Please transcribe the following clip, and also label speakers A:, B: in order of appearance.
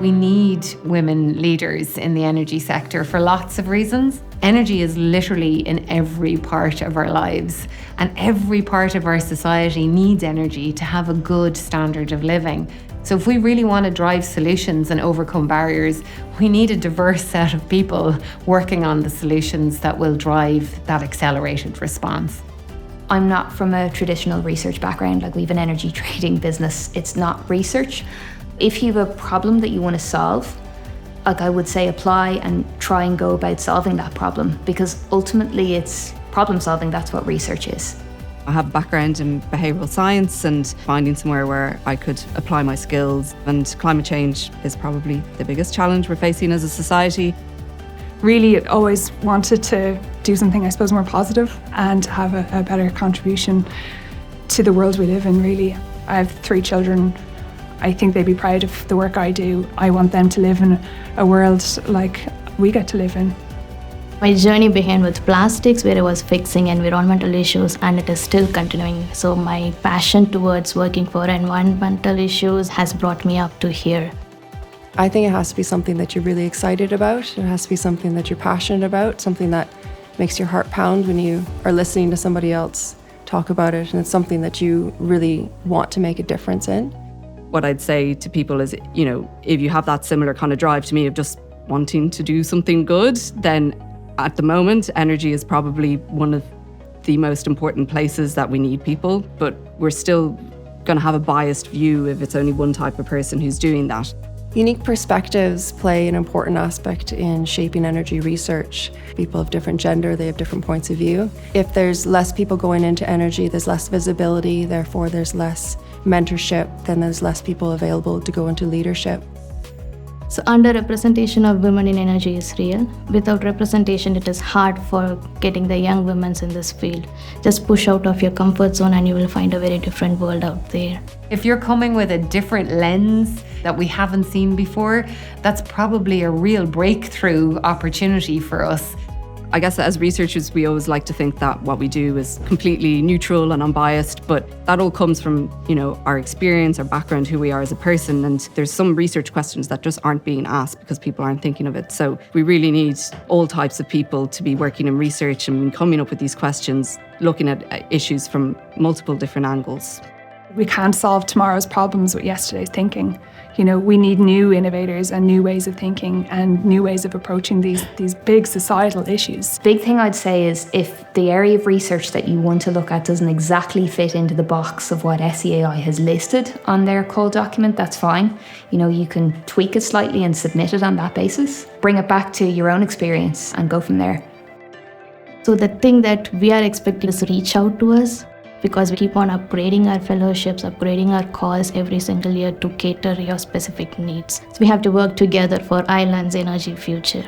A: We need women leaders in the energy sector for lots of reasons. Energy is literally in every part of our lives, and every part of our society needs energy to have a good standard of living. So if we really want to drive solutions and overcome barriers, we need a diverse set of people working on the solutions that will drive that accelerated response.
B: I'm not from a traditional research background, like we have an energy trading business. It's not research. If you have a problem that you want to solve, like I would say apply and try and go about solving that problem, because ultimately it's problem solving, that's what research is.
C: I have a background in behavioural science and finding somewhere where I could apply my skills, and climate change is probably the biggest challenge we're facing as a society.
D: Really always wanted to do something, I suppose, more positive and have a better contribution to the world we live in, really. I have 3 children. I think they'd be proud of the work I do. I want them to live in a world like we get to live in.
E: My journey began with plastics, where I was fixing environmental issues, and it is still continuing. So my passion towards working for environmental issues has brought me up to here.
F: I think it has to be something that you're really excited about. It has to be something that you're passionate about, something that makes your heart pound when you are listening to somebody else talk about it, and it's something that you really want to make a difference in.
C: What I'd say to people is, if you have that similar kind of drive to me of just wanting to do something good, then at the moment, energy is probably one of the most important places that we need people, but we're still going to have a biased view if it's only one type of person who's doing that.
F: Unique perspectives play an important aspect in shaping energy research. People of different gender, they have different points of view. If there's less people going into energy, there's less visibility, therefore there's less mentorship, then there's less people available to go into leadership.
E: So underrepresentation of women in energy is real. Without representation, it is hard for getting the young women in this field. Just push out of your comfort zone and you will find a very different world out there.
A: If you're coming with a different lens that we haven't seen before, that's probably a real breakthrough opportunity for us.
C: I guess as researchers, we always like to think that what we do is completely neutral and unbiased, but that all comes from, our experience, our background, who we are as a person. And there's some research questions that just aren't being asked because people aren't thinking of it. So we really need all types of people to be working in research and coming up with these questions, looking at issues from multiple different angles.
D: We can't solve tomorrow's problems with yesterday's thinking. We need new innovators and new ways of thinking and new ways of approaching these big societal issues.
B: Big thing I'd say is if the area of research that you want to look at doesn't exactly fit into the box of what SEAI has listed on their call document, that's fine. You can tweak it slightly and submit it on that basis. Bring it back to your own experience and go from there.
E: So the thing that we are expecting is to reach out to us, because we keep on upgrading our fellowships, upgrading our calls every single year to cater your specific needs. So we have to work together for Ireland's energy future.